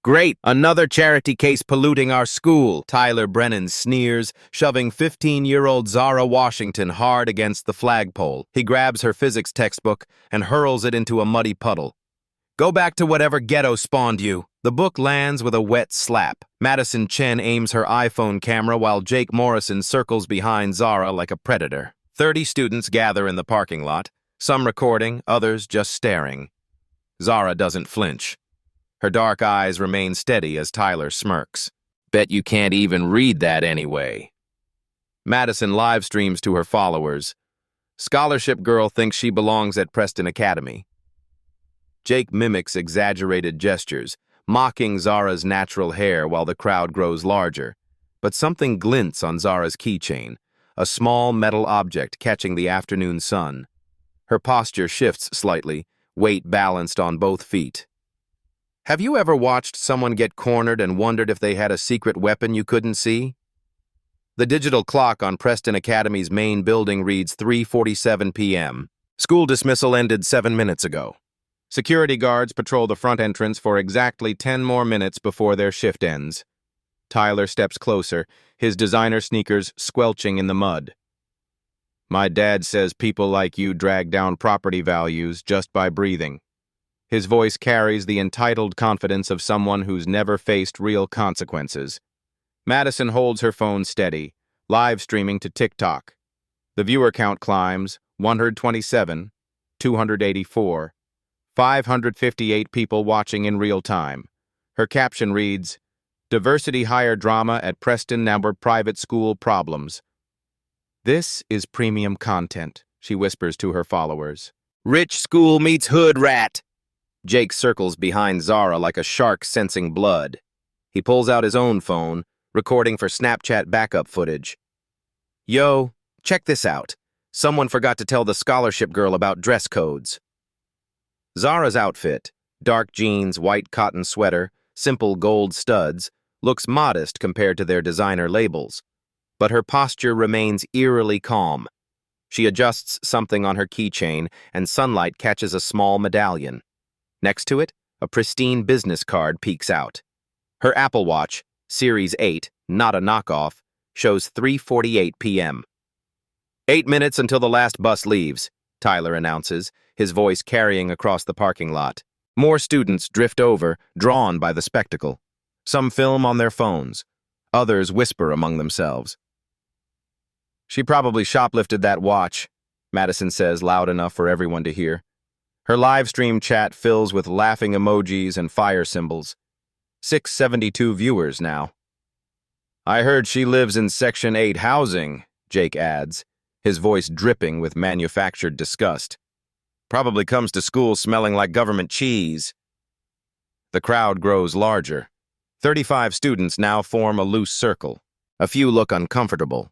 Great, another charity case polluting our school, Tyler Brennan sneers, shoving 15-year-old Zara Washington hard against the flagpole. He grabs her physics textbook and hurls it into a muddy puddle. Go back to whatever ghetto spawned you. The book lands with a wet slap. Madison Chen aims her iPhone camera while Jake Morrison circles behind Zara like a predator. 30 students gather in the parking lot, some recording, others just staring. Zara doesn't flinch. Her dark eyes remain steady as Tyler smirks. Bet you can't even read that anyway. Madison live streams to her followers. Scholarship girl thinks she belongs at Preston Academy. Jake mimics exaggerated gestures, mocking Zara's natural hair while the crowd grows larger. But something glints on Zara's keychain, a small metal object catching the afternoon sun. Her posture shifts slightly, weight balanced on both feet. Have you ever watched someone get cornered and wondered if they had a secret weapon you couldn't see? The digital clock on Preston Academy's main building reads 3:47 p.m. School dismissal ended 7 minutes ago. Security guards patrol the front entrance for exactly 10 more minutes before their shift ends. Tyler steps closer, his designer sneakers squelching in the mud. My dad says people like you drag down property values just by breathing. His voice carries the entitled confidence of someone who's never faced real consequences. Madison holds her phone steady, live streaming to TikTok. The viewer count climbs, 127, 284, 558 people watching in real time. Her caption reads, Diversity hire drama at Preston Number Private School Problems. This is premium content, she whispers to her followers. Rich school meets hood rat. Jake circles behind Zara like a shark sensing blood. He pulls out his own phone, recording for Snapchat backup footage. Yo, check this out. Someone forgot to tell the scholarship girl about dress codes. Zara's outfit, dark jeans, white cotton sweater, simple gold studs, looks modest compared to their designer labels. But her posture remains eerily calm. She adjusts something on her keychain, and sunlight catches a small medallion. Next to it, a pristine business card peeks out. Her Apple Watch, Series 8, not a knockoff, shows 3:48 p.m. 8 minutes until the last bus leaves, Tyler announces, his voice carrying across the parking lot. More students drift over, drawn by the spectacle. Some film on their phones. Others whisper among themselves. She probably shoplifted that watch, Madison says loud enough for everyone to hear. Her live stream chat fills with laughing emojis and fire symbols. 672 viewers now. I heard she lives in Section 8 housing, Jake adds, his voice dripping with manufactured disgust. Probably comes to school smelling like government cheese. The crowd grows larger. 35 students now form a loose circle. A few look uncomfortable.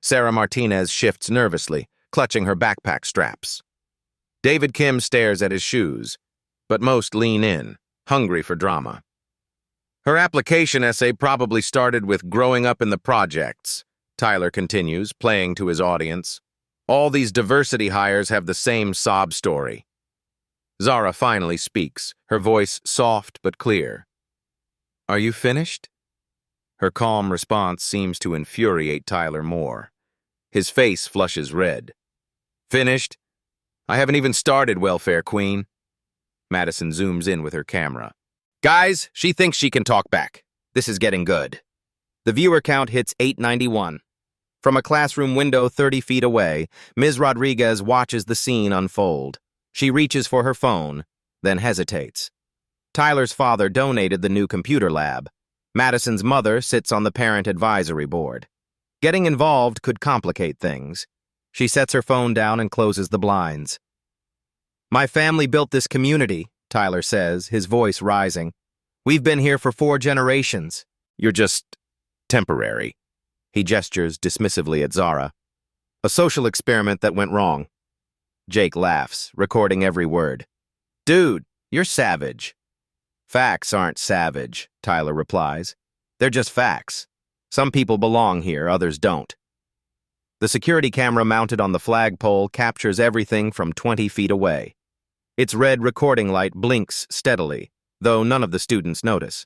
Sarah Martinez shifts nervously, clutching her backpack straps. David Kim stares at his shoes, but most lean in, hungry for drama. Her application essay probably started with growing up in the projects, Tyler continues, playing to his audience. All these diversity hires have the same sob story. Zara finally speaks, her voice soft but clear. Are you finished? Her calm response seems to infuriate Tyler more. His face flushes red. Finished? I haven't even started, welfare queen. Madison zooms in with her camera. Guys, she thinks she can talk back. This is getting good. The viewer count hits 891. From a classroom window 30 feet away, Ms. Rodriguez watches the scene unfold. She reaches for her phone, then hesitates. Tyler's father donated the new computer lab. Madison's mother sits on the parent advisory board. Getting involved could complicate things. She sets her phone down and closes the blinds. My family built this community, Tyler says, his voice rising. We've been here for 4 generations. You're just temporary. He gestures dismissively at Zara. A social experiment that went wrong. Jake laughs, recording every word. Dude, you're savage. Facts aren't savage, Tyler replies. They're just facts. Some people belong here, others don't. The security camera mounted on the flagpole captures everything from 20 feet away. Its red recording light blinks steadily, though none of the students notice.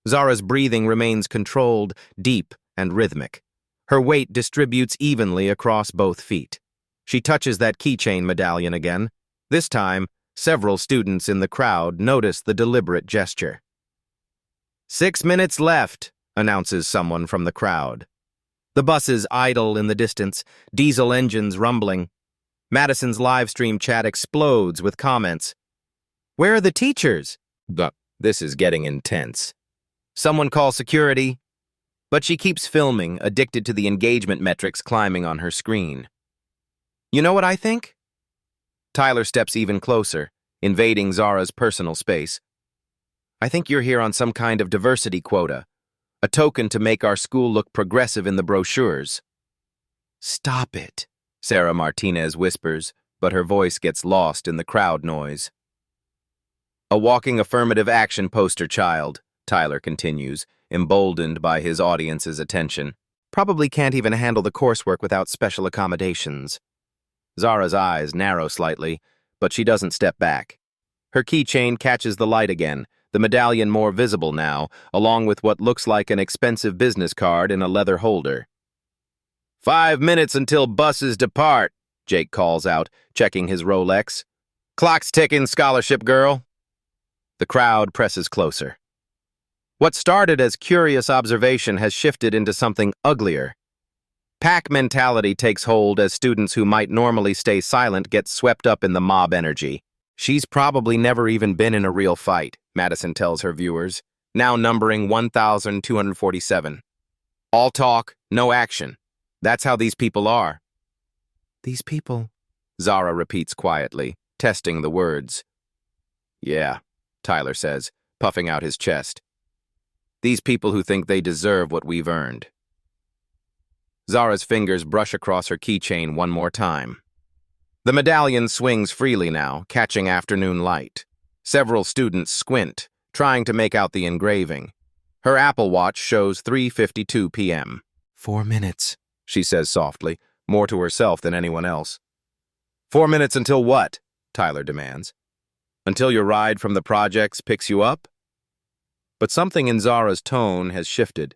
Zara's breathing remains controlled, deep, and rhythmic. Her weight distributes evenly across both feet. She touches that keychain medallion again. This time, several students in the crowd notice the deliberate gesture. 6 minutes left, announces someone from the crowd. The buses idle in the distance, diesel engines rumbling. Madison's livestream chat explodes with comments. Where are the teachers? This is getting intense. Someone call security. But she keeps filming, addicted to the engagement metrics climbing on her screen. You know what I think? Tyler steps even closer, invading Zara's personal space. I think you're here on some kind of diversity quota, a token to make our school look progressive in the brochures. Stop it, Sarah Martinez whispers, but her voice gets lost in the crowd noise. A walking affirmative action poster child, Tyler continues, emboldened by his audience's attention. Probably can't even handle the coursework without special accommodations. Zara's eyes narrow slightly, but she doesn't step back. Her keychain catches the light again, the medallion more visible now, along with what looks like an expensive business card in a leather holder. 5 minutes until buses depart, Jake calls out, checking his Rolex. Clock's ticking, scholarship girl. The crowd presses closer. What started as curious observation has shifted into something uglier. Pack mentality takes hold as students who might normally stay silent get swept up in the mob energy. She's probably never even been in a real fight, Madison tells her viewers, now numbering 1,247. All talk, no action. That's how these people are. These people, Zara repeats quietly, testing the words. Yeah, Tyler says, puffing out his chest. These people who think they deserve what we've earned. Zara's fingers brush across her keychain one more time. The medallion swings freely now, catching afternoon light. Several students squint, trying to make out the engraving. Her Apple Watch shows 3:52 p.m. 4 minutes, she says softly, more to herself than anyone else. 4 minutes until what? Tyler demands. Until your ride from the projects picks you up? But something in Zara's tone has shifted.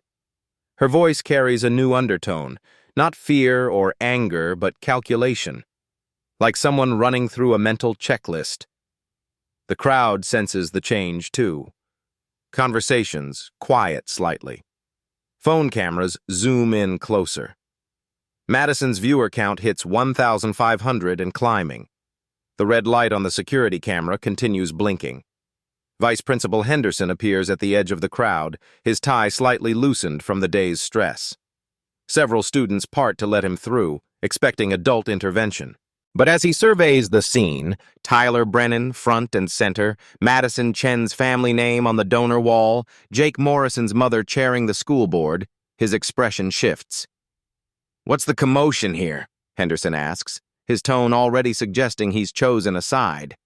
Her voice carries a new undertone, not fear or anger, but calculation. Like someone running through a mental checklist. The crowd senses the change, too. Conversations quiet slightly. Phone cameras zoom in closer. Madison's viewer count hits 1,500 and climbing. The red light on the security camera continues blinking. Vice Principal Henderson appears at the edge of the crowd, his tie slightly loosened from the day's stress. Several students part to let him through, expecting adult intervention. But as he surveys the scene, Tyler Brennan front and center, Madison Chen's family name on the donor wall, Jake Morrison's mother chairing the school board, his expression shifts. What's the commotion here? Henderson asks, his tone already suggesting he's chosen a side.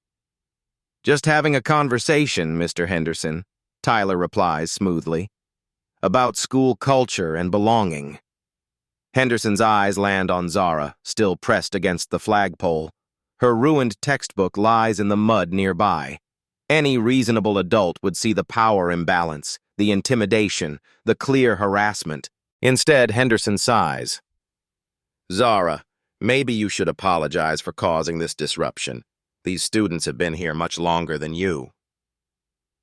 Just having a conversation, Mr. Henderson, Tyler replies smoothly. About school culture and belonging. Henderson's eyes land on Zara, still pressed against the flagpole. Her ruined textbook lies in the mud nearby. Any reasonable adult would see the power imbalance, the intimidation, the clear harassment. Instead, Henderson sighs. Zara, maybe you should apologize for causing this disruption. These students have been here much longer than you.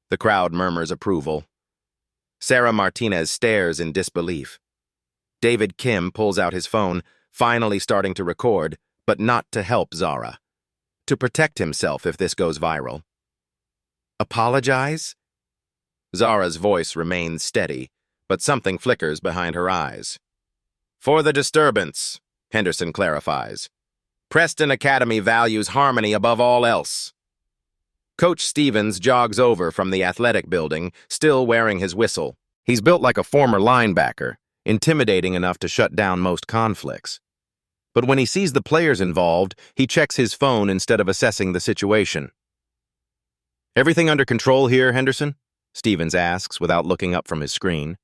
The crowd murmurs approval. Sarah Martinez stares in disbelief. David Kim pulls out his phone, finally starting to record, but not to help Zara. To protect himself if this goes viral. Apologize? Zara's voice remains steady, but something flickers behind her eyes. For the disturbance, Henderson clarifies. Preston Academy values harmony above all else. Coach Stevens jogs over from the athletic building, still wearing his whistle. He's built like a former linebacker, intimidating enough to shut down most conflicts. But when he sees the players involved, he checks his phone instead of assessing the situation. Everything under control here, Henderson? Stevens asks without looking up from his screen.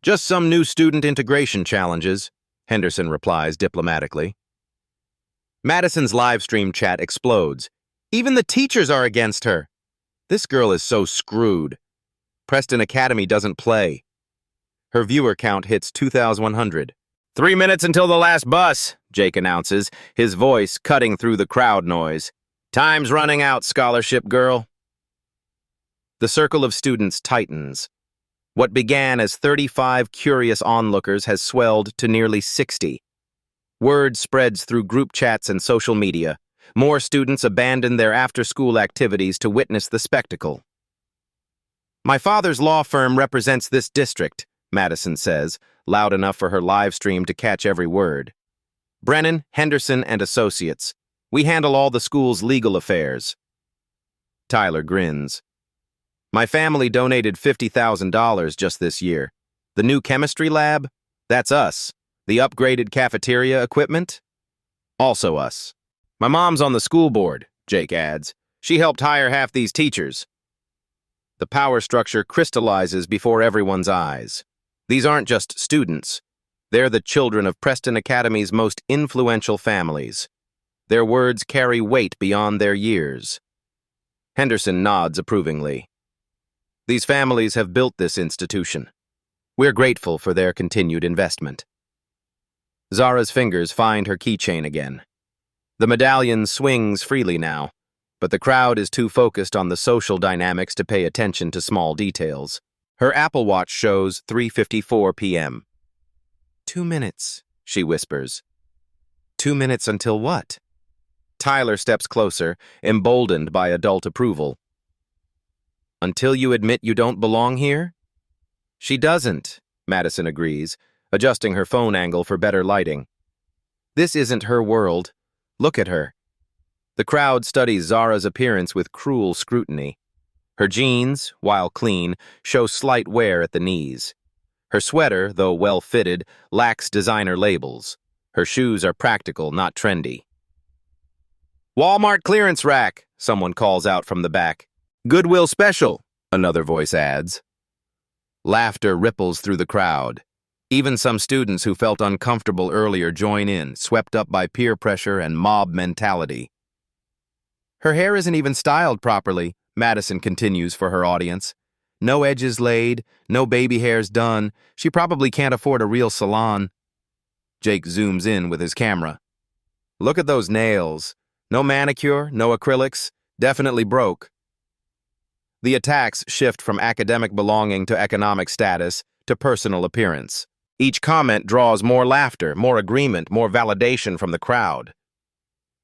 Just some new student integration challenges, Henderson replies diplomatically. Madison's livestream chat explodes. Even the teachers are against her. This girl is so screwed. Preston Academy doesn't play. Her viewer count hits 2,100. 3 minutes until the last bus, Jake announces, his voice cutting through the crowd noise. Time's running out, scholarship girl. The circle of students tightens. What began as 35 curious onlookers has swelled to nearly 60. Word spreads through group chats and social media. More students abandon their after-school activities to witness the spectacle. My father's law firm represents this district, Madison says, loud enough for her live stream to catch every word. Brennan, Henderson, and Associates. We handle all the school's legal affairs. Tyler grins. My family donated $50,000 just this year. The new chemistry lab? That's us. The upgraded cafeteria equipment? Also us. My mom's on the school board, Jake adds. She helped hire half these teachers. The power structure crystallizes before everyone's eyes. These aren't just students. They're the children of Preston Academy's most influential families. Their words carry weight beyond their years. Henderson nods approvingly. These families have built this institution. We're grateful for their continued investment. Zara's fingers find her keychain again. The medallion swings freely now, but the crowd is too focused on the social dynamics to pay attention to small details. Her Apple Watch shows 3:54 p.m. 2 minutes, she whispers. 2 minutes until what? Tyler steps closer, emboldened by adult approval. Until you admit you don't belong here? She doesn't, Madison agrees, adjusting her phone angle for better lighting. This isn't her world. Look at her. The crowd studies Zara's appearance with cruel scrutiny. Her jeans, while clean, show slight wear at the knees. Her sweater, though well-fitted, lacks designer labels. Her shoes are practical, not trendy. Walmart clearance rack, someone calls out from the back. Goodwill special, another voice adds. Laughter ripples through the crowd. Even some students who felt uncomfortable earlier join in, swept up by peer pressure and mob mentality. Her hair isn't even styled properly, Madison continues for her audience. No edges laid, no baby hairs done. She probably can't afford a real salon. Jake zooms in with his camera. Look at those nails. No manicure, no acrylics. Definitely broke. The attacks shift from academic belonging to economic status to personal appearance. Each comment draws more laughter, more agreement, more validation from the crowd.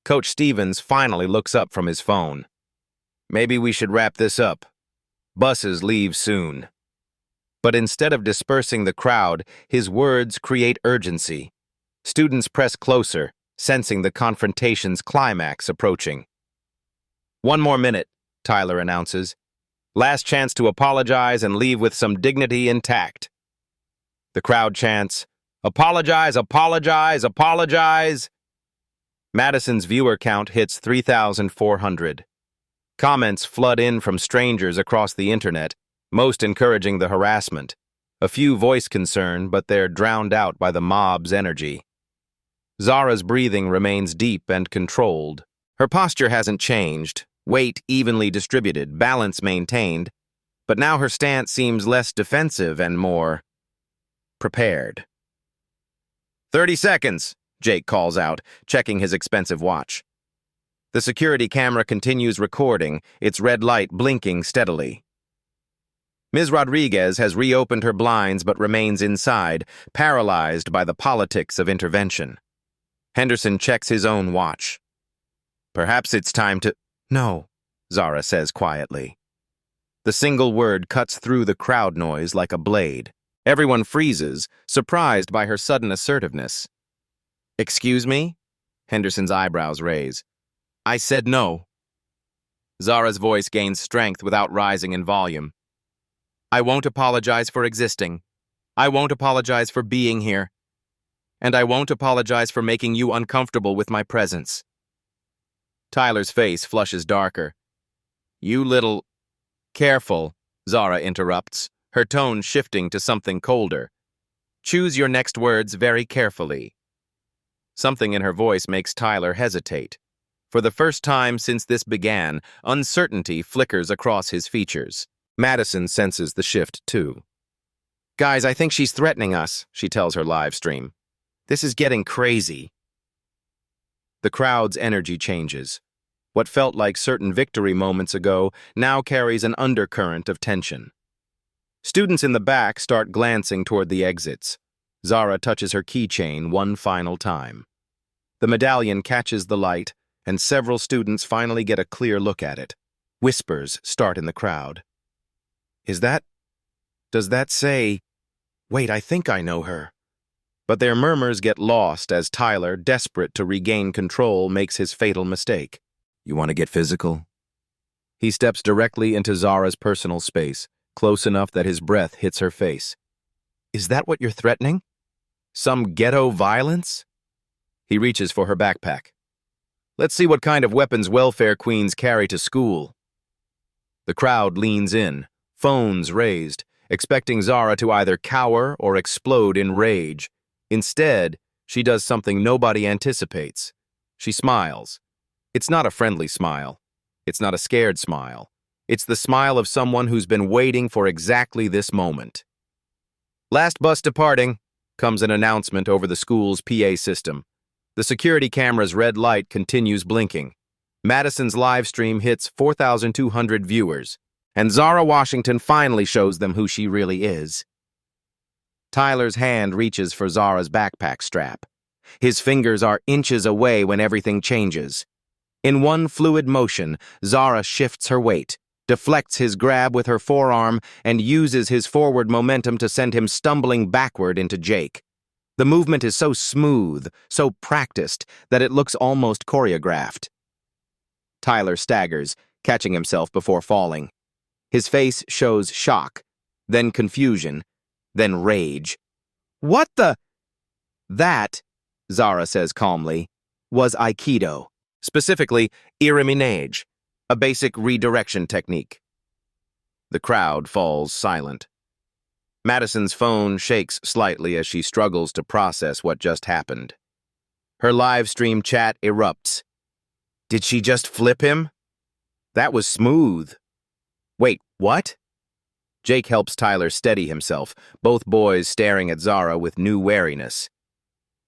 Coach Stevens finally looks up from his phone. Maybe we should wrap this up. Buses leave soon. But instead of dispersing the crowd, his words create urgency. Students press closer, sensing the confrontation's climax approaching. 1 more minute, Tyler announces. Last chance to apologize and leave with some dignity intact. The crowd chants, apologize, apologize, apologize. Madison's viewer count hits 3,400. Comments flood in from strangers across the internet, most encouraging the harassment. A few voice concern, but they're drowned out by the mob's energy. Zara's breathing remains deep and controlled. Her posture hasn't changed, weight evenly distributed, balance maintained, but now her stance seems less defensive and more prepared. 30 seconds, Jake calls out, checking his expensive watch. The security camera continues recording, its red light blinking steadily. Ms. Rodriguez has reopened her blinds but remains inside, paralyzed by the politics of intervention. Henderson checks his own watch. Perhaps it's time to... No, Zara says quietly. The single word cuts through the crowd noise like a blade. Everyone freezes, surprised by her sudden assertiveness. Excuse me? Henderson's eyebrows raise. I said no. Zara's voice gains strength without rising in volume. I won't apologize for existing. I won't apologize for being here. And I won't apologize for making you uncomfortable with my presence. Tyler's face flushes darker. You little... Careful, Zara interrupts, her tone shifting to something colder. Choose your next words very carefully. Something in her voice makes Tyler hesitate. For the first time since this began, uncertainty flickers across his features. Madison senses the shift, too. "Guys, I think she's threatening us," she tells her live stream. "This is getting crazy." The crowd's energy changes. What felt like certain victory moments ago now carries an undercurrent of tension. Students in the back start glancing toward the exits. Zara touches her keychain one final time. The medallion catches the light, and several students finally get a clear look at it. Whispers start in the crowd. Does that say, wait, I think I know her. But their murmurs get lost as Tyler, desperate to regain control, makes his fatal mistake. "You want to get physical?" He steps directly into Zara's personal space, close enough that his breath hits her face. "Is that what you're threatening? Some ghetto violence?" He reaches for her backpack. "Let's see what kind of weapons welfare queens carry to school." The crowd leans in, phones raised, expecting Zara to either cower or explode in rage. Instead, she does something nobody anticipates. She smiles. It's not a friendly smile. It's not a scared smile. It's the smile of someone who's been waiting for exactly this moment. "Last bus departing," comes an announcement over the school's PA system. The security camera's red light continues blinking. Madison's live stream hits 4,200 viewers, and Zara Washington finally shows them who she really is. Tyler's hand reaches for Zara's backpack strap. His fingers are inches away when everything changes. In one fluid motion, Zara shifts her weight, deflects his grab with her forearm, and uses his forward momentum to send him stumbling backward into Jake. The movement is so smooth, so practiced, that it looks almost choreographed. Tyler staggers, catching himself before falling. His face shows shock, then confusion, then rage. "What the—" "That," Zara says calmly, "was Aikido. Specifically, iriminage, a basic redirection technique." The crowd falls silent. Madison's phone shakes slightly as she struggles to process what just happened. Her live stream chat erupts. "Did she just flip him? That was smooth." "Wait, what?" Jake helps Tyler steady himself, both boys staring at Zara with new wariness.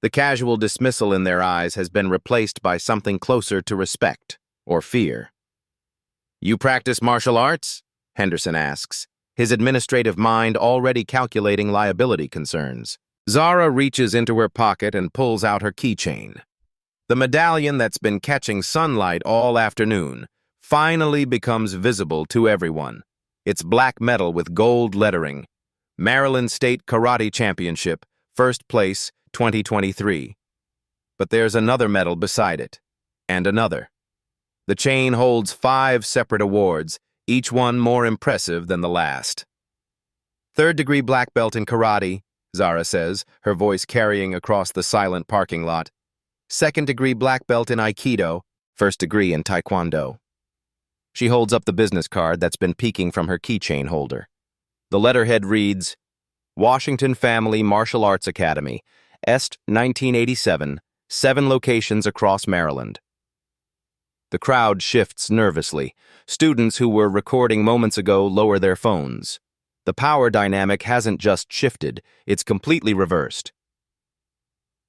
The casual dismissal in their eyes has been replaced by something closer to respect or fear. "You practice martial arts?" Henderson asks, his administrative mind already calculating liability concerns. Zara reaches into her pocket and pulls out her keychain. The medallion that's been catching sunlight all afternoon finally becomes visible to everyone. It's black metal with gold lettering. Maryland State Karate Championship, first place, 2023. But there's another medal beside it, and another. The chain holds 5 separate awards, each one more impressive than the last. "Third-degree black belt in karate," Zara says, her voice carrying across the silent parking lot. "Second-degree black belt in Aikido, first degree in Taekwondo." She holds up the business card that's been peeking from her keychain holder. The letterhead reads, "Washington Family Martial Arts Academy, Est 1987, 7 locations across Maryland." The crowd shifts nervously. Students who were recording moments ago lower their phones. The power dynamic hasn't just shifted, it's completely reversed.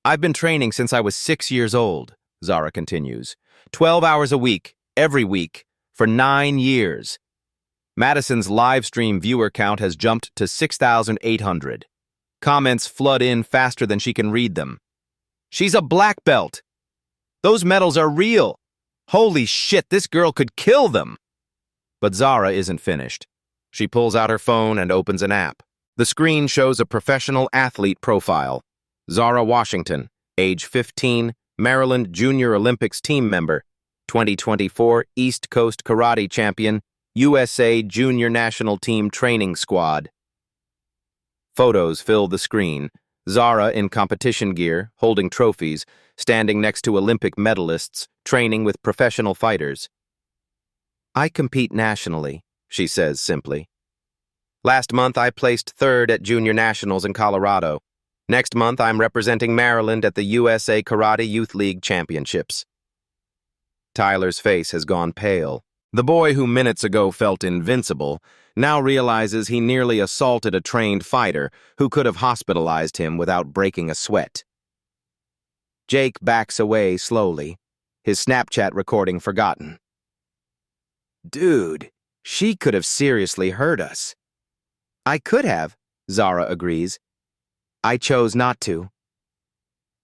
"I've been training since I was 6 years old," Zara continues. 12 hours a week, every week, for 9 years. Madison's live stream viewer count has jumped to 6,800. Comments flood in faster than she can read them. "She's a black belt. Those medals are real. Holy shit, this girl could kill them." But Zara isn't finished. She pulls out her phone and opens an app. The screen shows a professional athlete profile. Zara Washington, age 15, Maryland Junior Olympics team member, 2024 East Coast Karate Champion, USA Junior National Team Training Squad. Photos fill the screen. Zara in competition gear, holding trophies, standing next to Olympic medalists, training with professional fighters. "I compete nationally," she says simply. "Last month I placed 3rd at Junior Nationals in Colorado. Next month I'm representing Maryland at the USA Karate Youth League Championships." Tyler's face has gone pale. The boy who minutes ago felt invincible now realizes he nearly assaulted a trained fighter who could have hospitalized him without breaking a sweat. Jake backs away slowly, his Snapchat recording forgotten. Dude, she could have seriously hurt us. I could have, Zara agrees. I chose not to.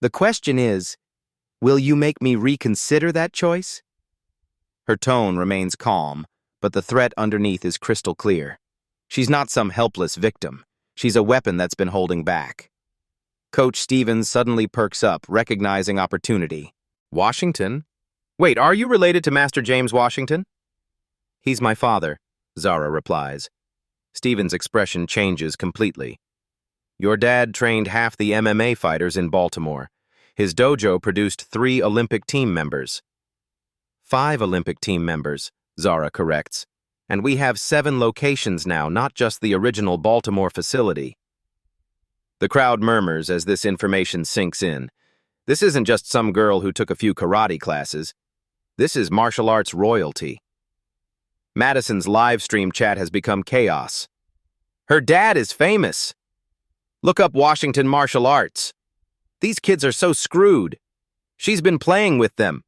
The question is, will you make me reconsider that choice? Her tone remains calm, but the threat underneath is crystal clear. She's not some helpless victim. She's a weapon that's been holding back. Coach Stevens suddenly perks up, recognizing opportunity. Washington? Wait, are you related to Master James Washington? He's my father, Zara replies. Stevens' expression changes completely. Your dad trained half the MMA fighters in Baltimore. His dojo produced 3 Olympic team members. 5 Olympic team members, Zara corrects. And we have 7 locations now, not just the original Baltimore facility. The crowd murmurs as this information sinks in. This isn't just some girl who took a few karate classes. This is martial arts royalty. Madison's live stream chat has become chaos. Her dad is famous. Look up Washington martial arts. These kids are so screwed. She's been playing with them.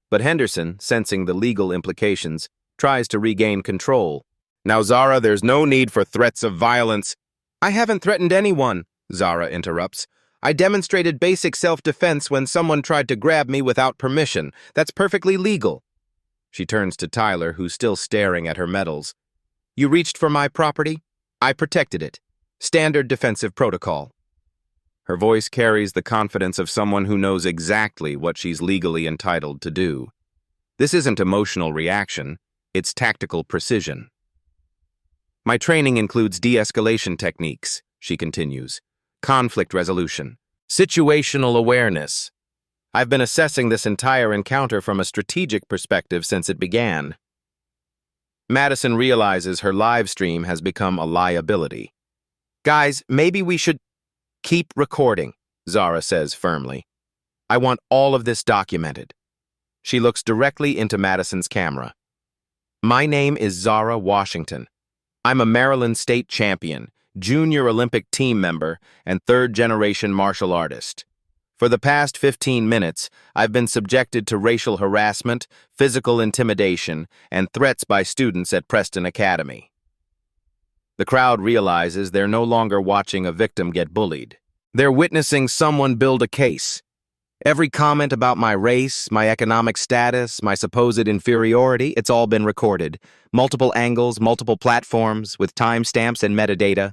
But Henderson, sensing the legal implications, tries to regain control. Now, Zara, there's no need for threats of violence. I haven't threatened anyone, Zara interrupts. I demonstrated basic self-defense when someone tried to grab me without permission. That's perfectly legal. She turns to Tyler, who's still staring at her medals. You reached for my property? I protected it. Standard defensive protocol. Her voice carries the confidence of someone who knows exactly what she's legally entitled to do. This isn't emotional reaction, it's tactical precision. My training includes de-escalation techniques, she continues, conflict resolution, situational awareness. I've been assessing this entire encounter from a strategic perspective since it began. Madison realizes her live stream has become a liability. Guys, maybe we should keep recording, Zara says firmly. I want all of this documented. She looks directly into Madison's camera. My name is Zara Washington. I'm a Maryland state champion, junior Olympic team member, and third-generation martial artist. For the past 15 minutes, I've been subjected to racial harassment, physical intimidation, and threats by students at Preston Academy. The crowd realizes they're no longer watching a victim get bullied. They're witnessing someone build a case. Every comment about my race, my economic status, my supposed inferiority, it's all been recorded. Multiple angles, multiple platforms, with timestamps and metadata.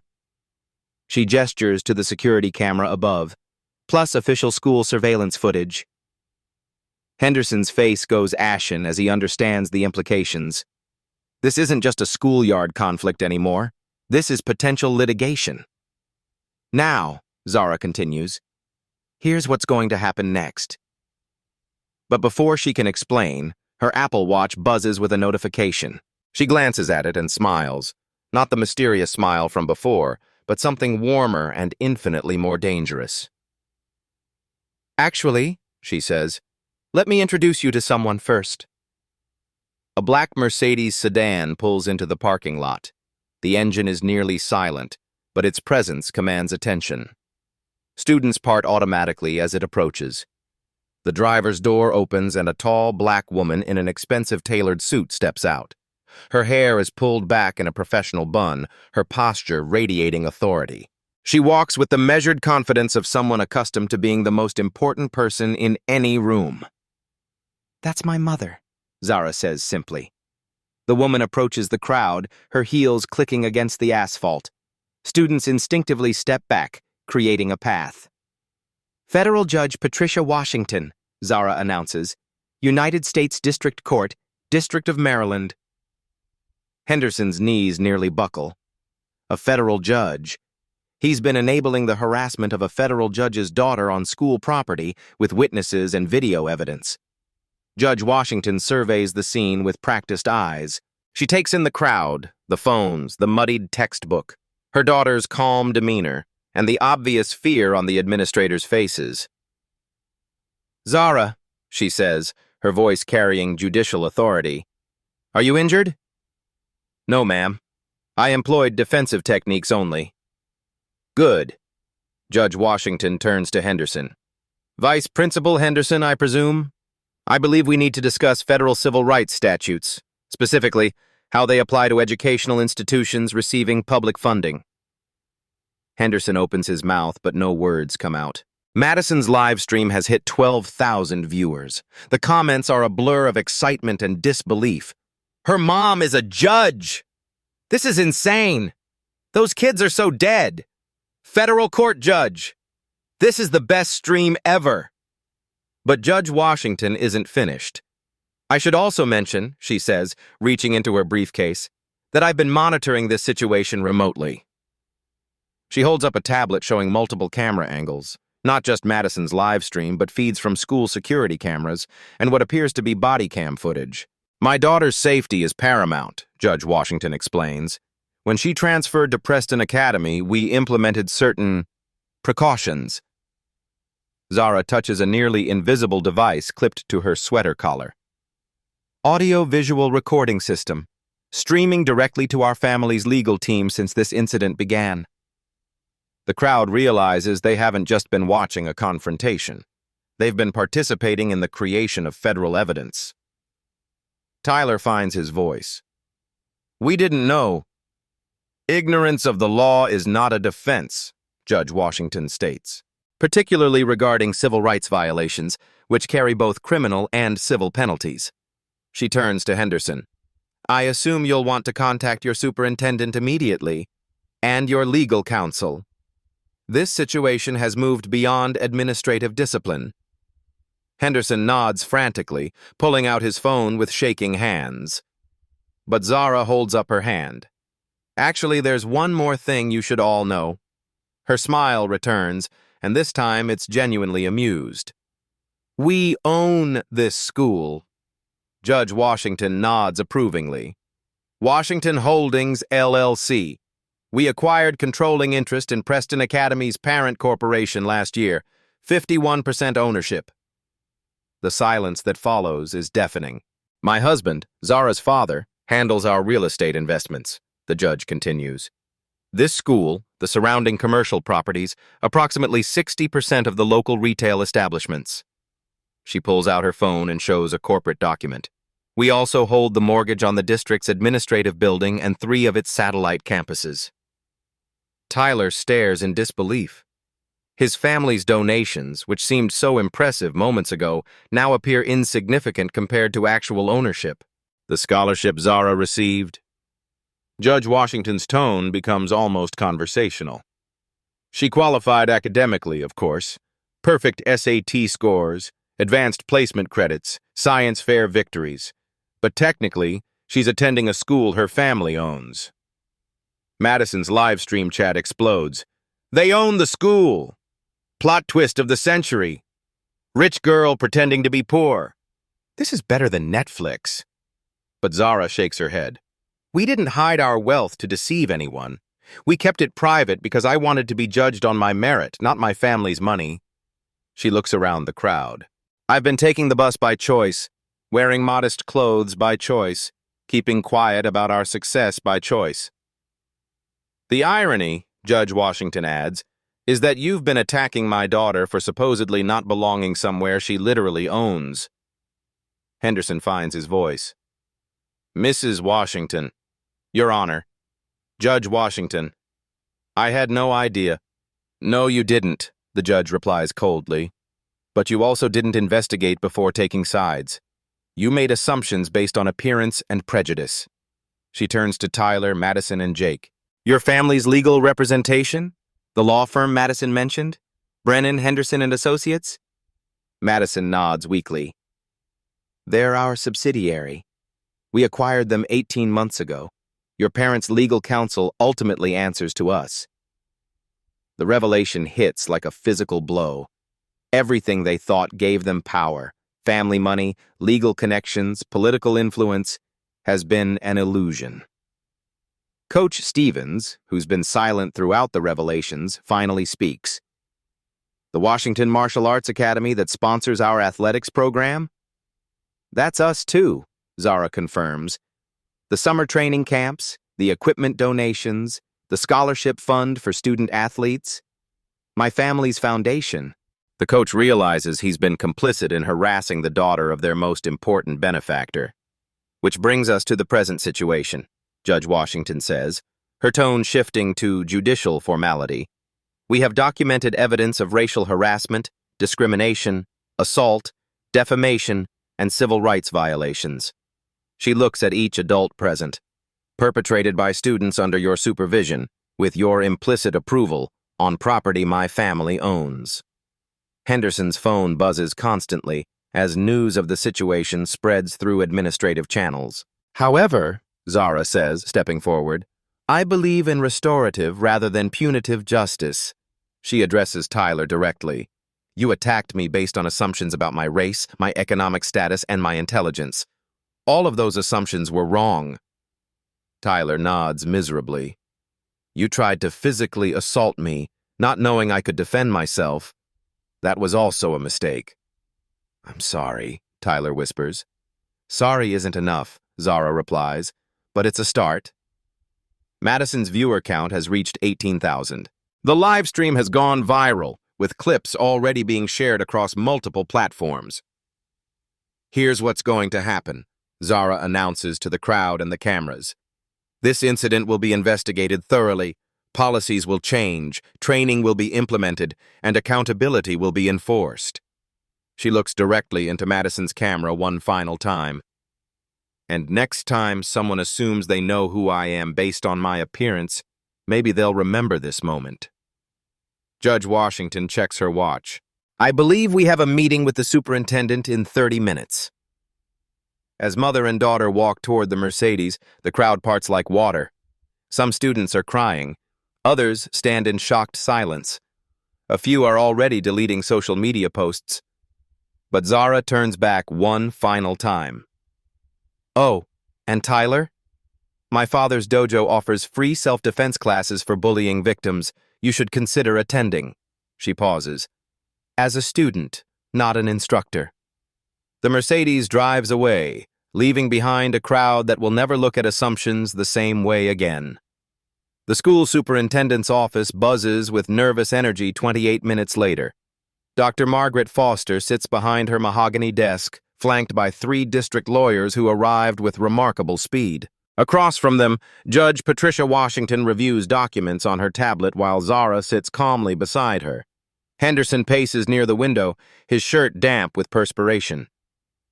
She gestures to the security camera above, plus official school surveillance footage. Henderson's face goes ashen as he understands the implications. This isn't just a schoolyard conflict anymore. This is potential litigation. Now, Zara continues, here's what's going to happen next. But before she can explain, her Apple Watch buzzes with a notification. She glances at it and smiles. Not the mysterious smile from before, but something warmer and infinitely more dangerous. Actually, she says, let me introduce you to someone first. A black Mercedes sedan pulls into the parking lot. The engine is nearly silent, but its presence commands attention. Students part automatically as it approaches. The driver's door opens and a tall, black woman in an expensive tailored suit steps out. Her hair is pulled back in a professional bun, her posture radiating authority. She walks with the measured confidence of someone accustomed to being the most important person in any room. That's my mother, Zara says simply. The woman approaches the crowd, her heels clicking against the asphalt. Students instinctively step back, creating a path. Federal Judge Patricia Washington, Zara announces. United States District Court, District of Maryland. Henderson's knees nearly buckle. A federal judge. He's been enabling the harassment of a federal judge's daughter on school property with witnesses and video evidence. Judge Washington surveys the scene with practiced eyes. She takes in the crowd, the phones, the muddied textbook, her daughter's calm demeanor, and the obvious fear on the administrators' faces. Zara, she says, her voice carrying judicial authority, Are you injured? No, ma'am. I employed defensive techniques only. Good. Judge Washington turns to Henderson. Vice Principal Henderson, I presume? I believe we need to discuss federal civil rights statutes, specifically how they apply to educational institutions receiving public funding. Henderson opens his mouth, but no words come out. Madison's live stream has hit 12,000 viewers. The comments are a blur of excitement and disbelief. Her mom is a judge! This is insane! Those kids are so dead! Federal court judge! This is the best stream ever! But Judge Washington isn't finished. I should also mention, she says, reaching into her briefcase, that I've been monitoring this situation remotely. She holds up a tablet showing multiple camera angles, not just Madison's live stream, but feeds from school security cameras and what appears to be body cam footage. My daughter's safety is paramount, Judge Washington explains. When she transferred to Preston Academy, we implemented certain precautions. Zara touches a nearly invisible device clipped to her sweater collar. Audio-visual recording system, streaming directly to our family's legal team since this incident began. The crowd realizes they haven't just been watching a confrontation. They've been participating in the creation of federal evidence. Tyler finds his voice. We didn't know. Ignorance of the law is not a defense, Judge Washington states, particularly regarding civil rights violations, which carry both criminal and civil penalties. She turns to Henderson. I assume you'll want to contact your superintendent immediately, and your legal counsel. This situation has moved beyond administrative discipline. Henderson nods frantically, pulling out his phone with shaking hands. But Zara holds up her hand. Actually, there's one more thing you should all know. Her smile returns, and this time it's genuinely amused. We own this school. Judge Washington nods approvingly. Washington Holdings, LLC. We acquired controlling interest in Preston Academy's parent corporation last year, 51% ownership. The silence that follows is deafening. My husband, Zara's father, handles our real estate investments, the judge continues. This school, the surrounding commercial properties, approximately 60% of the local retail establishments. She pulls out her phone and shows a corporate document. We also hold the mortgage on the district's administrative building and 3 of its satellite campuses. Tyler stares in disbelief. His family's donations, which seemed so impressive moments ago, now appear insignificant compared to actual ownership. The scholarship Zara received. Judge Washington's tone becomes almost conversational. She qualified academically, of course. Perfect SAT scores, advanced placement credits, science fair victories. But technically, she's attending a school her family owns. Madison's live stream chat explodes. They own the school! Plot twist of the century. Rich girl pretending to be poor. This is better than Netflix. But Zara shakes her head. We didn't hide our wealth to deceive anyone. We kept it private because I wanted to be judged on my merit, not my family's money. She looks around the crowd. I've been taking the bus by choice, wearing modest clothes by choice, keeping quiet about our success by choice. The irony, Judge Washington adds, is that you've been attacking my daughter for supposedly not belonging somewhere she literally owns. Henderson finds his voice. Mrs. Washington, Your Honor, Judge Washington, I had no idea. No, you didn't, the judge replies coldly. But you also didn't investigate before taking sides. You made assumptions based on appearance and prejudice. She turns to Tyler, Madison, and Jake. Your family's legal representation? The law firm Madison mentioned? Brennan, Henderson, and Associates? Madison nods weakly. They're our subsidiary. We acquired them 18 months ago. Your parents' legal counsel ultimately answers to us. The revelation hits like a physical blow. Everything they thought gave them power, family money, legal connections, political influence, has been an illusion. Coach Stevens, who's been silent throughout the revelations, finally speaks. The Washington Martial Arts Academy that sponsors our athletics program? That's us too, Zara confirms, The summer training camps, the equipment donations, the scholarship fund for student athletes. My family's foundation. The coach realizes he's been complicit in harassing the daughter of their most important benefactor. Which brings us to the present situation, Judge Washington says, her tone shifting to judicial formality. We have documented evidence of racial harassment, discrimination, assault, defamation, and civil rights violations. She looks at each adult present, perpetrated by students under your supervision, with your implicit approval, on property my family owns. Henderson's phone buzzes constantly as news of the situation spreads through administrative channels. However, Zara says, stepping forward, I believe in restorative rather than punitive justice. She addresses Tyler directly. You attacked me based on assumptions about my race, my economic status, and my intelligence. All of those assumptions were wrong. Tyler nods miserably. You tried to physically assault me, not knowing I could defend myself. That was also a mistake. I'm sorry, Tyler whispers. Sorry isn't enough, Zara replies, but it's a start. Madison's viewer count has reached 18,000. The live stream has gone viral, with clips already being shared across multiple platforms. Here's what's going to happen, Zara announces to the crowd and the cameras. This incident will be investigated thoroughly, policies will change, training will be implemented, and accountability will be enforced. She looks directly into Madison's camera one final time. And next time someone assumes they know who I am based on my appearance, maybe they'll remember this moment. Judge Washington checks her watch. I believe we have a meeting with the superintendent in 30 minutes. As mother and daughter walk toward the Mercedes, the crowd parts like water. Some students are crying. Others stand in shocked silence. A few are already deleting social media posts. But Zara turns back one final time. Oh, and Tyler? My father's dojo offers free self-defense classes for bullying victims. You should consider attending. She pauses. As a student, not an instructor. The Mercedes drives away, leaving behind a crowd that will never look at assumptions the same way again. The school superintendent's office buzzes with nervous energy 28 minutes later. Dr. Margaret Foster sits behind her mahogany desk, flanked by 3 district lawyers who arrived with remarkable speed. Across from them, Judge Patricia Washington reviews documents on her tablet while Zara sits calmly beside her. Henderson paces near the window, his shirt damp with perspiration.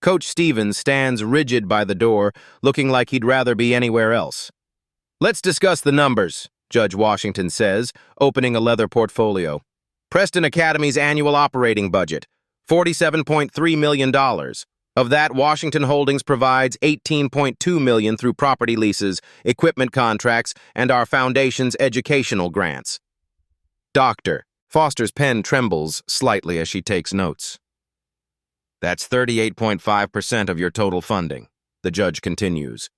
Coach Stevens stands rigid by the door, looking like he'd rather be anywhere else. Let's discuss the numbers, Judge Washington says, opening a leather portfolio. Preston Academy's annual operating budget, $47.3 million. Of that, Washington Holdings provides $18.2 million through property leases, equipment contracts, and our foundation's educational grants. Doctor, Foster's pen trembles slightly as she takes notes. That's 38.5% of your total funding, the judge continues.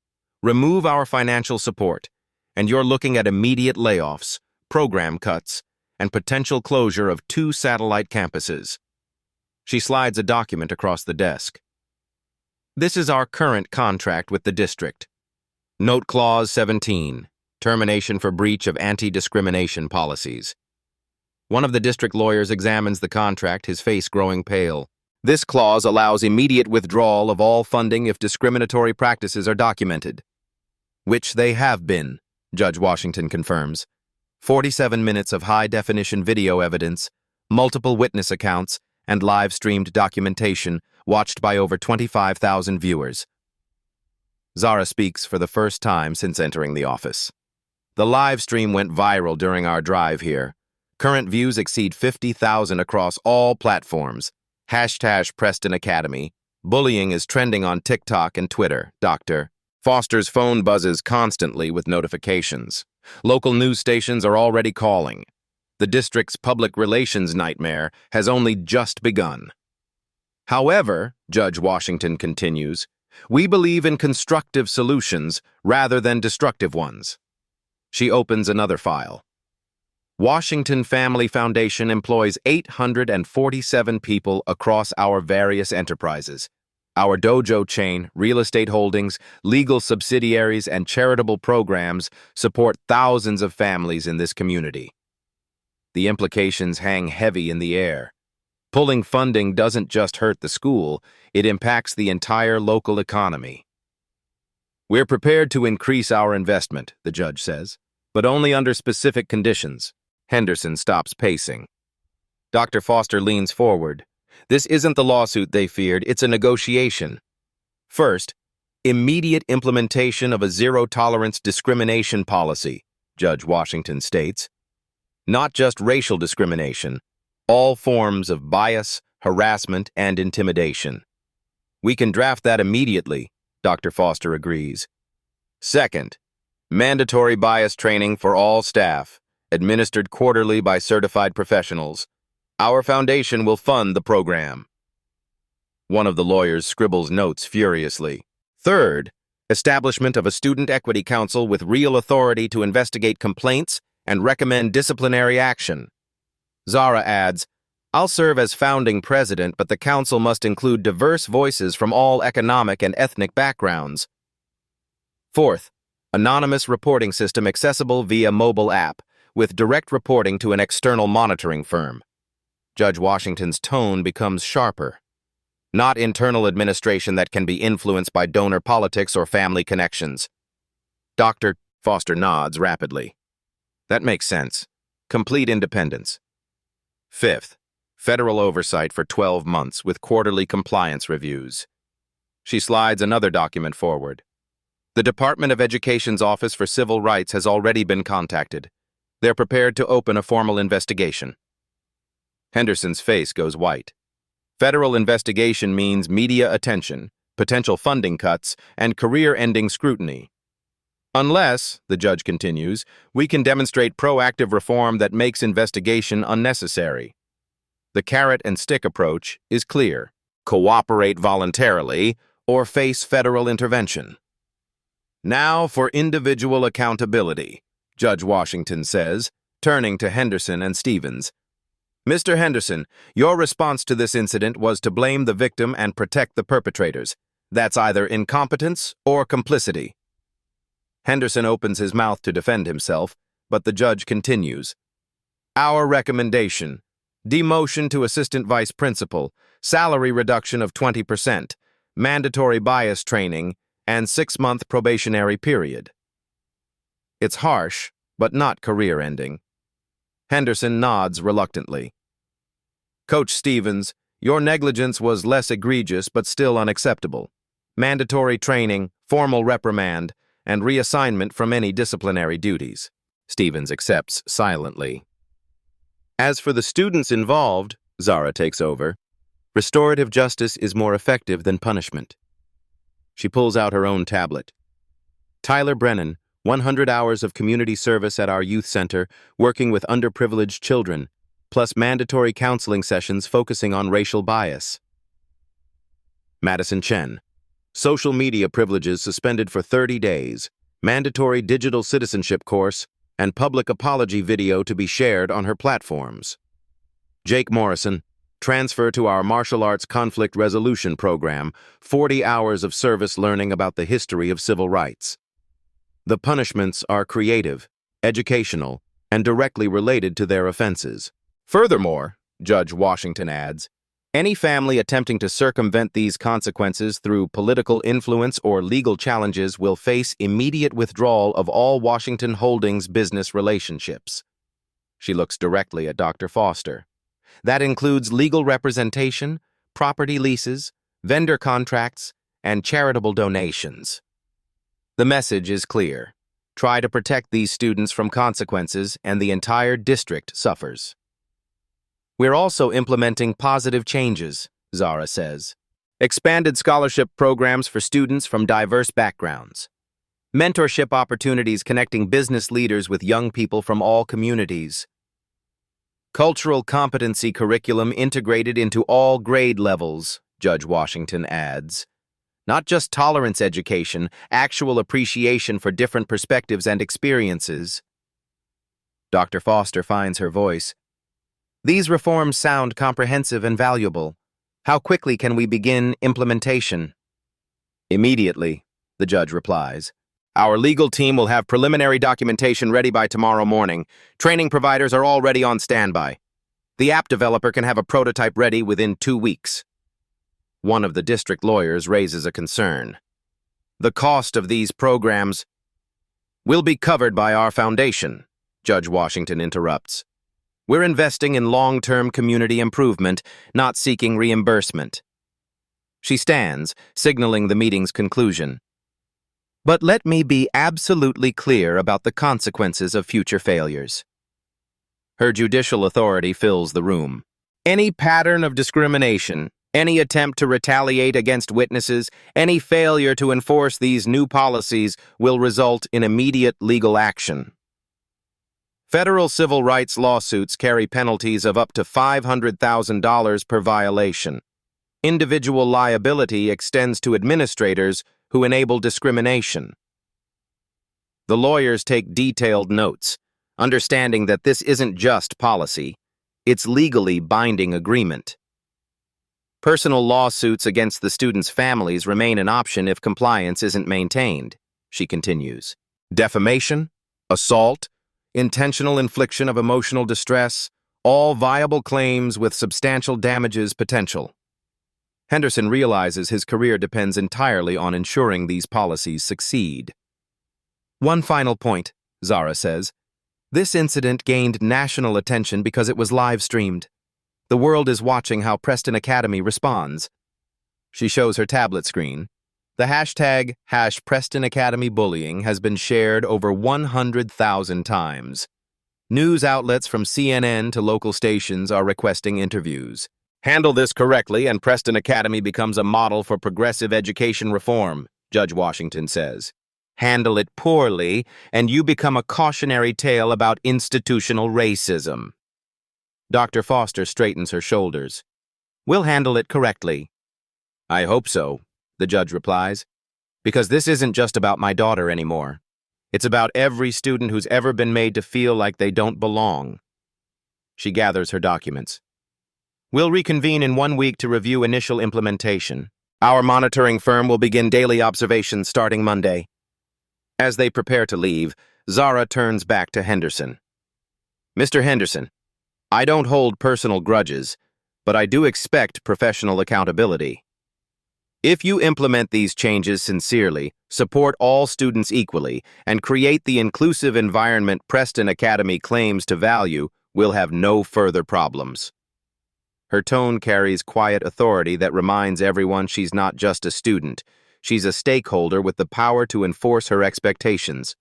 Remove our financial support, and you're looking at immediate layoffs, program cuts, and potential closure of 2 satellite campuses. She slides a document across the desk. This is our current contract with the district. Note Clause 17, termination for breach of anti-discrimination policies. One of the district lawyers examines the contract, his face growing pale. This clause allows immediate withdrawal of all funding if discriminatory practices are documented. Which they have been, Judge Washington confirms. 47 minutes of high-definition video evidence, multiple witness accounts, and live-streamed documentation watched by over 25,000 viewers. Zara speaks for the first time since entering the office. The live stream went viral during our drive here. Current views exceed 50,000 across all platforms. Hashtag Preston Academy. Bullying is trending on TikTok and Twitter, Dr. Foster's phone buzzes constantly with notifications. Local news stations are already calling. The district's public relations nightmare has only just begun. However, Judge Washington continues, we believe in constructive solutions rather than destructive ones. She opens another file. Washington Family Foundation employs 847 people across our various enterprises. Our dojo chain, real estate holdings, legal subsidiaries, and charitable programs support thousands of families in this community. The implications hang heavy in the air. Pulling funding doesn't just hurt the school, it impacts the entire local economy. We're prepared to increase our investment, the judge says, but only under specific conditions. Henderson stops pacing. Dr. Foster leans forward. This isn't the lawsuit they feared, it's a negotiation. First, immediate implementation of a zero-tolerance discrimination policy, Judge Washington states. Not just racial discrimination, all forms of bias, harassment, and intimidation. We can draft that immediately, Dr. Foster agrees. Second, mandatory bias training for all staff, administered quarterly by certified professionals. Our foundation will fund the program. One of the lawyers scribbles notes furiously. Third, establishment of a student equity council with real authority to investigate complaints and recommend disciplinary action. Zara adds, I'll serve as founding president, but the council must include diverse voices from all economic and ethnic backgrounds. Fourth, anonymous reporting system accessible via mobile app, with direct reporting to an external monitoring firm. Judge Washington's tone becomes sharper. Not internal administration that can be influenced by donor politics or family connections. Dr. Foster nods rapidly. That makes sense. Complete independence. Fifth, federal oversight for 12 months with quarterly compliance reviews. She slides another document forward. The Department of Education's Office for Civil Rights has already been contacted. They're prepared to open a formal investigation. Henderson's face goes white. Federal investigation means media attention, potential funding cuts, and career-ending scrutiny. Unless, the judge continues, we can demonstrate proactive reform that makes investigation unnecessary. The carrot-and-stick approach is clear. Cooperate voluntarily or face federal intervention. Now for individual accountability, Judge Washington says, turning to Henderson and Stevens. Mr. Henderson, your response to this incident was to blame the victim and protect the perpetrators. That's either incompetence or complicity. Henderson opens his mouth to defend himself, but the judge continues. Our recommendation: demotion to assistant vice principal, salary reduction of 20%, mandatory bias training, and 6-month probationary period. It's harsh, but not career-ending. Henderson nods reluctantly. Coach Stevens, your negligence was less egregious but still unacceptable. Mandatory training, formal reprimand, and reassignment from any disciplinary duties. Stevens accepts silently. As for the students involved, Zara takes over, restorative justice is more effective than punishment. She pulls out her own tablet. Tyler Brennan, 100 hours of community service at our youth center, working with underprivileged children, plus mandatory counseling sessions focusing on racial bias. Madison Chen, social media privileges suspended for 30 days, mandatory digital citizenship course, and public apology video to be shared on her platforms. Jake Morrison, transfer to our martial arts conflict resolution program, 40 hours of service learning about the history of civil rights. The punishments are creative, educational, and directly related to their offenses. Furthermore, Judge Washington adds, any family attempting to circumvent these consequences through political influence or legal challenges will face immediate withdrawal of all Washington Holdings business relationships. She looks directly at Dr. Foster. That includes legal representation, property leases, vendor contracts, and charitable donations. The message is clear. Try to protect these students from consequences, and the entire district suffers. We're also implementing positive changes, Zara says. Expanded scholarship programs for students from diverse backgrounds. Mentorship opportunities connecting business leaders with young people from all communities. Cultural competency curriculum integrated into all grade levels, Judge Washington adds. Not just tolerance education, actual appreciation for different perspectives and experiences. Dr. Foster finds her voice. These reforms sound comprehensive and valuable. How quickly can we begin implementation? Immediately, the judge replies. Our legal team will have preliminary documentation ready by tomorrow morning. Training providers are already on standby. The app developer can have a prototype ready within 2 weeks. One of the district lawyers raises a concern. The cost of these programs will be covered by our foundation, Judge Washington interrupts. We're investing in long-term community improvement, not seeking reimbursement. She stands, signaling the meeting's conclusion. But let me be absolutely clear about the consequences of future failures. Her judicial authority fills the room. Any pattern of discrimination, any attempt to retaliate against witnesses, any failure to enforce these new policies will result in immediate legal action. Federal civil rights lawsuits carry penalties of up to $500,000 per violation. Individual liability extends to administrators who enable discrimination. The lawyers take detailed notes, understanding that this isn't just policy, it's legally binding agreement. Personal lawsuits against the students' families remain an option if compliance isn't maintained, she continues. Defamation, assault, intentional infliction of emotional distress, all viable claims with substantial damages potential. Henderson realizes his career depends entirely on ensuring these policies succeed. One final point, Zara says. This incident gained national attention because it was live-streamed. The world is watching how Preston Academy responds. She shows her tablet screen. The hashtag #PrestonAcademyBullying has been shared over 100,000 times. News outlets from CNN to local stations are requesting interviews. Handle this correctly and Preston Academy becomes a model for progressive education reform, Judge Washington says. Handle it poorly, and you become a cautionary tale about institutional racism. Dr. Foster straightens her shoulders. We'll handle it correctly. I hope so, the judge replies, because this isn't just about my daughter anymore. It's about every student who's ever been made to feel like they don't belong. She gathers her documents. We'll reconvene in 1 week to review initial implementation. Our monitoring firm will begin daily observations starting Monday. As they prepare to leave, Zara turns back to Henderson. Mr. Henderson, I don't hold personal grudges, but I do expect professional accountability. If you implement these changes sincerely, support all students equally, and create the inclusive environment Preston Academy claims to value, we'll have no further problems. Her tone carries quiet authority that reminds everyone she's not just a student. She's a stakeholder with the power to enforce her expectations.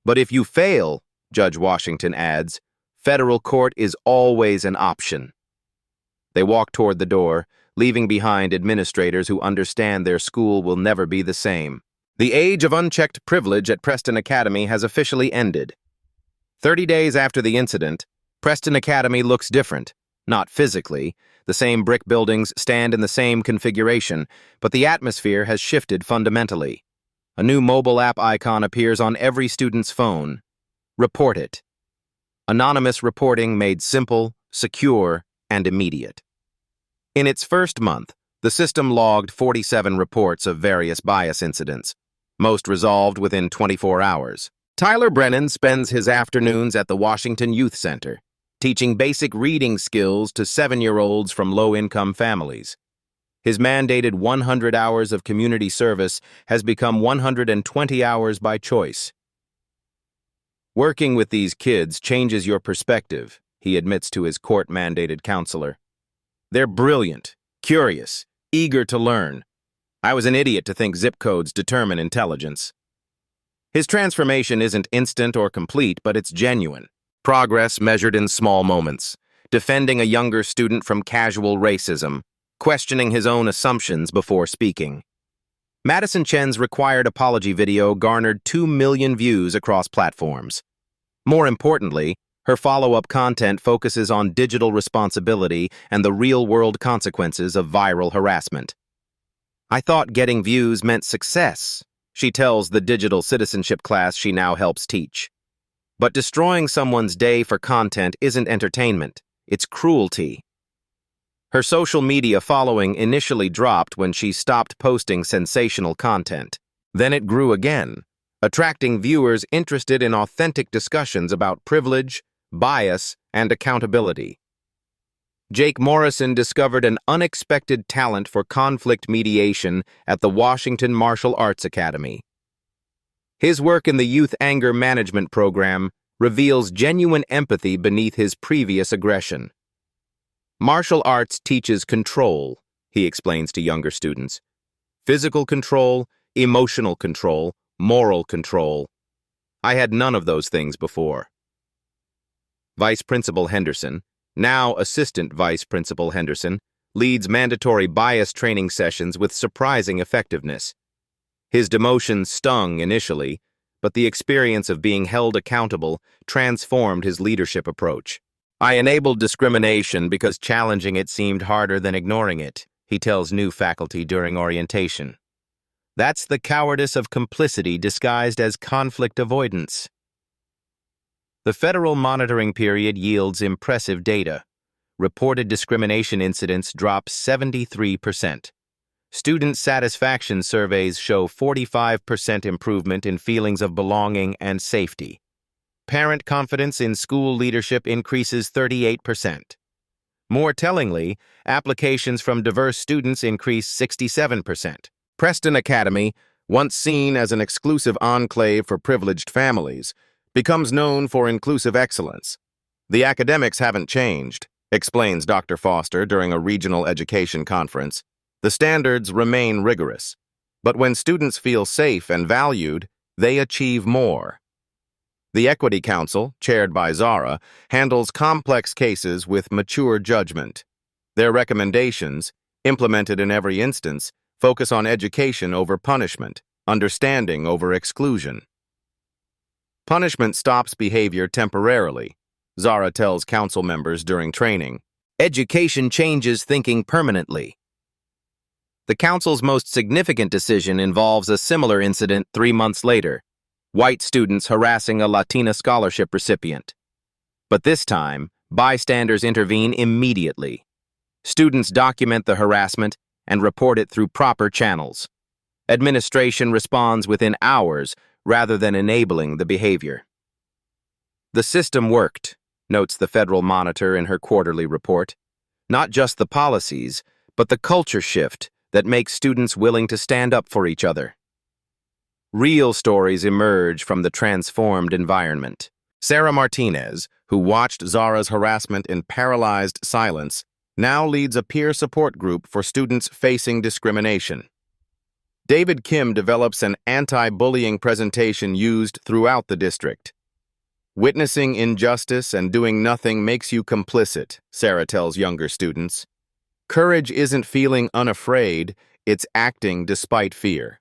But if you fail, Judge Washington adds, federal court is always an option. They walk toward the door, leaving behind administrators who understand their school will never be the same. The age of unchecked privilege at Preston Academy has officially ended. 30 days after the incident, Preston Academy looks different. Not physically. The same brick buildings stand in the same configuration, but the atmosphere has shifted fundamentally. A new mobile app icon appears on every student's phone. Report it. Anonymous reporting made simple, secure, and immediate. In its first month, the system logged 47 reports of various bias incidents, most resolved within 24 hours. Tyler Brennan spends his afternoons at the Washington Youth Center, teaching basic reading skills to 7-year-olds from low-income families. His mandated 100 hours of community service has become 120 hours by choice. Working with these kids changes your perspective, he admits to his court-mandated counselor. They're brilliant, curious, eager to learn. I was an idiot to think zip codes determine intelligence. His transformation isn't instant or complete, but it's genuine. Progress measured in small moments, defending a younger student from casual racism, questioning his own assumptions before speaking. Madison Chen's required apology video garnered 2 million views across platforms. More importantly, her follow-up content focuses on digital responsibility and the real-world consequences of viral harassment. I thought getting views meant success, she tells the digital citizenship class she now helps teach. But destroying someone's day for content isn't entertainment, it's cruelty. Her social media following initially dropped when she stopped posting sensational content. Then it grew again, attracting viewers interested in authentic discussions about privilege, bias, and accountability. Jake Morrison discovered an unexpected talent for conflict mediation at the Washington Martial Arts Academy. His work in the Youth Anger Management Program reveals genuine empathy beneath his previous aggression. Martial arts teaches control, he explains to younger students. Physical control, emotional control, moral control. I had none of those things before. Vice Principal Henderson, now Assistant Vice Principal Henderson, leads mandatory bias training sessions with surprising effectiveness. His demotion stung initially, but the experience of being held accountable transformed his leadership approach. I enabled discrimination because challenging it seemed harder than ignoring it, he tells new faculty during orientation. That's the cowardice of complicity disguised as conflict avoidance. The federal monitoring period yields impressive data. Reported discrimination incidents drop 73%. Student satisfaction surveys show 45% improvement in feelings of belonging and safety. Parent confidence in school leadership increases 38%. More tellingly, applications from diverse students increase 67%. Preston Academy, once seen as an exclusive enclave for privileged families, becomes known for inclusive excellence. The academics haven't changed, explains Dr. Foster during a regional education conference. The standards remain rigorous, but when students feel safe and valued, they achieve more. The Equity Council, chaired by Zara, handles complex cases with mature judgment. Their recommendations, implemented in every instance, focus on education over punishment, understanding over exclusion. Punishment stops behavior temporarily, Zara tells council members during training. Education changes thinking permanently. The council's most significant decision involves a similar incident 3 months later, white students harassing a Latina scholarship recipient. But this time, bystanders intervene immediately. Students document the harassment and report it through proper channels. Administration responds within hours rather than enabling the behavior. The system worked, notes the federal monitor in her quarterly report. Not just the policies, but the culture shift that makes students willing to stand up for each other. Real stories emerge from the transformed environment. Sarah Martinez, who watched Zara's harassment in paralyzed silence, now leads a peer support group for students facing discrimination. David Kim develops an anti-bullying presentation used throughout the district. Witnessing injustice and doing nothing makes you complicit, Sarah tells younger students. Courage isn't feeling unafraid, it's acting despite fear.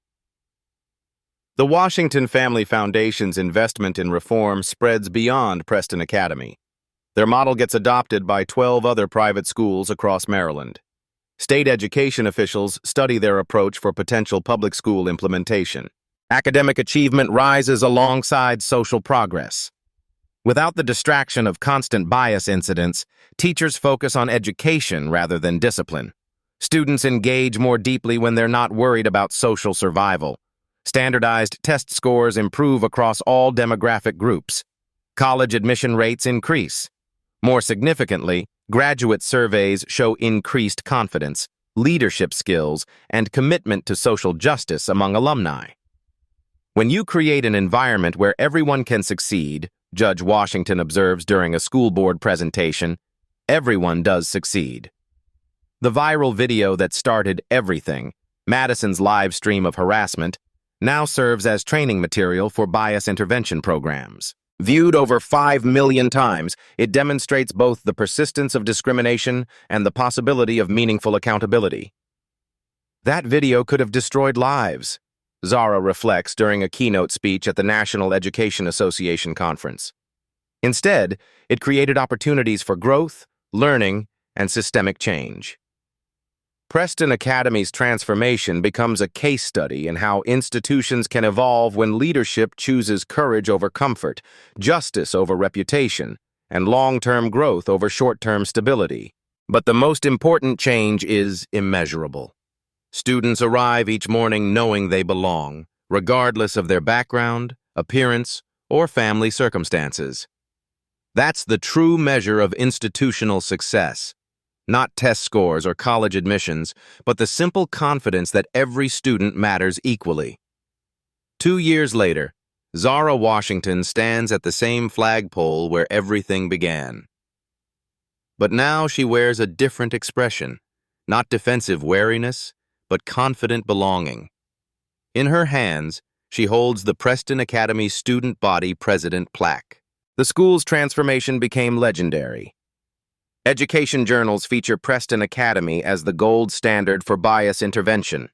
The Washington Family Foundation's investment in reform spreads beyond Preston Academy. Their model gets adopted by 12 other private schools across Maryland. State education officials study their approach for potential public school implementation. Academic achievement rises alongside social progress. Without the distraction of constant bias incidents, teachers focus on education rather than discipline. Students engage more deeply when they're not worried about social survival. Standardized test scores improve across all demographic groups. College admission rates increase. More significantly, graduate surveys show increased confidence, leadership skills, and commitment to social justice among alumni. When you create an environment where everyone can succeed, Judge Washington observes during a school board presentation, everyone does succeed. The viral video that started everything, Madison's live stream of harassment, now serves as training material for bias intervention programs. Viewed over 5 million times, it demonstrates both the persistence of discrimination and the possibility of meaningful accountability. That video could have destroyed lives, Zara reflects during a keynote speech at the National Education Association conference. Instead, it created opportunities for growth, learning, and systemic change. Preston Academy's transformation becomes a case study in how institutions can evolve when leadership chooses courage over comfort, justice over reputation, and long-term growth over short-term stability. But the most important change is immeasurable. Students arrive each morning knowing they belong, regardless of their background, appearance, or family circumstances. That's the true measure of institutional success. Not test scores or college admissions, but the simple confidence that every student matters equally. 2 years later, Zara Washington stands at the same flagpole where everything began. But now she wears a different expression, not defensive wariness, but confident belonging. In her hands, she holds the Preston Academy Student Body President plaque. The school's transformation became legendary. Education journals feature Preston Academy as the gold standard for bias intervention.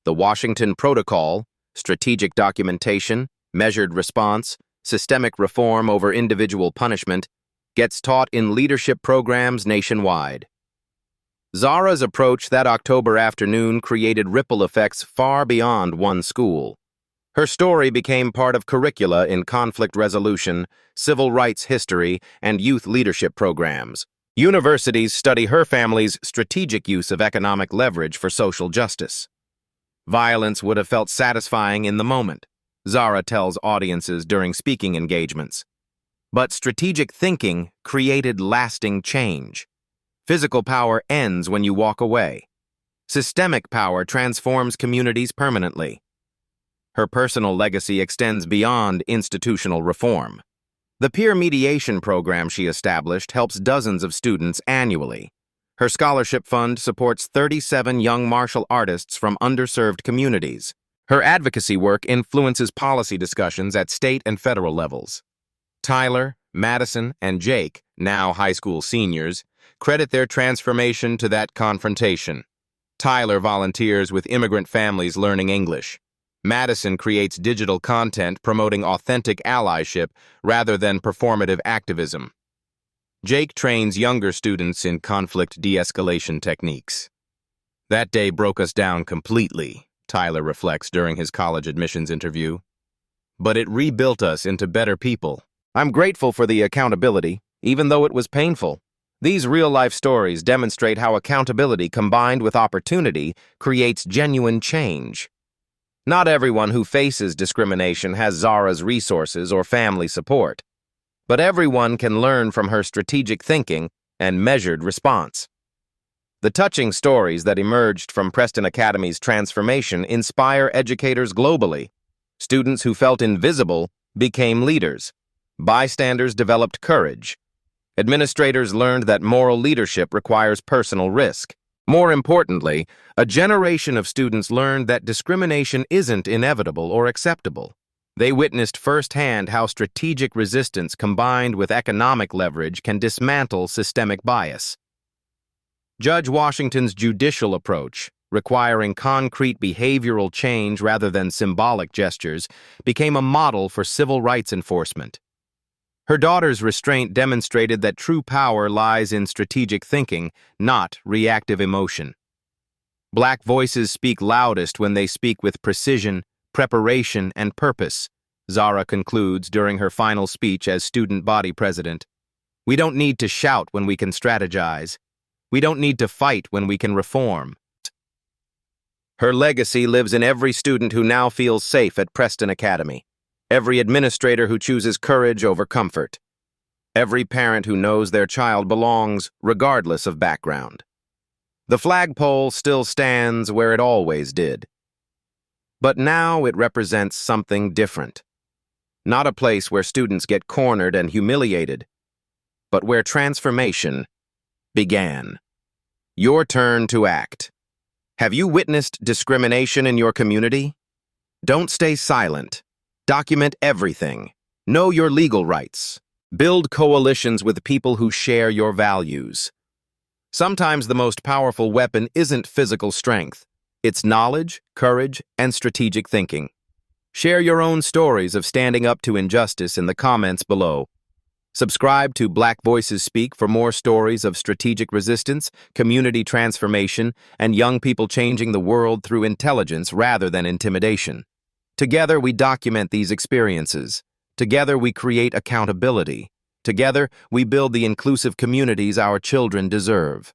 The Washington Protocol, strategic documentation, measured response, systemic reform over individual punishment, gets taught in leadership programs nationwide. Zara's approach that October afternoon created ripple effects far beyond one school. Her story became part of curricula in conflict resolution, civil rights history, and youth leadership programs. Universities study her family's strategic use of economic leverage for social justice. Violence would have felt satisfying in the moment, Zara tells audiences during speaking engagements. But strategic thinking created lasting change. Physical power ends when you walk away. Systemic power transforms communities permanently. Her personal legacy extends beyond institutional reform. The peer mediation program she established helps dozens of students annually. Her scholarship fund supports 37 young martial artists from underserved communities. Her advocacy work influences policy discussions at state and federal levels. Tyler, Madison, and Jake, now high school seniors, credit their transformation to that confrontation. Tyler volunteers with immigrant families learning English. Madison creates digital content promoting authentic allyship rather than performative activism. Jake trains younger students in conflict de-escalation techniques. That day broke us down completely, Tyler reflects during his college admissions interview. But it rebuilt us into better people. I'm grateful for the accountability, even though it was painful. These real-life stories demonstrate how accountability combined with opportunity creates genuine change. Not everyone who faces discrimination has Zara's resources or family support, but everyone can learn from her strategic thinking and measured response. The touching stories that emerged from Preston Academy's transformation inspire educators globally. Students who felt invisible became leaders. Bystanders developed courage. Administrators learned that moral leadership requires personal risk. More importantly, a generation of students learned that discrimination isn't inevitable or acceptable. They witnessed firsthand how strategic resistance combined with economic leverage can dismantle systemic bias. Judge Washington's judicial approach, requiring concrete behavioral change rather than symbolic gestures, became a model for civil rights enforcement. Her daughter's restraint demonstrated that true power lies in strategic thinking, not reactive emotion. Black voices speak loudest when they speak with precision, preparation, and purpose, Zara concludes during her final speech as student body president. We don't need to shout when we can strategize. We don't need to fight when we can reform. Her legacy lives in every student who now feels safe at Preston Academy. Every administrator who chooses courage over comfort. Every parent who knows their child belongs, regardless of background. The flagpole still stands where it always did. But now it represents something different. Not a place where students get cornered and humiliated, but where transformation began. Your turn to act. Have you witnessed discrimination in your community? Don't stay silent. Document everything. Know your legal rights. Build coalitions with people who share your values. Sometimes the most powerful weapon isn't physical strength. It's knowledge, courage, and strategic thinking. Share your own stories of standing up to injustice in the comments below. Subscribe to Black Voices Speak for more stories of strategic resistance, community transformation, and young people changing the world through intelligence rather than intimidation. Together, we document these experiences. Together, we create accountability. Together, we build the inclusive communities our children deserve.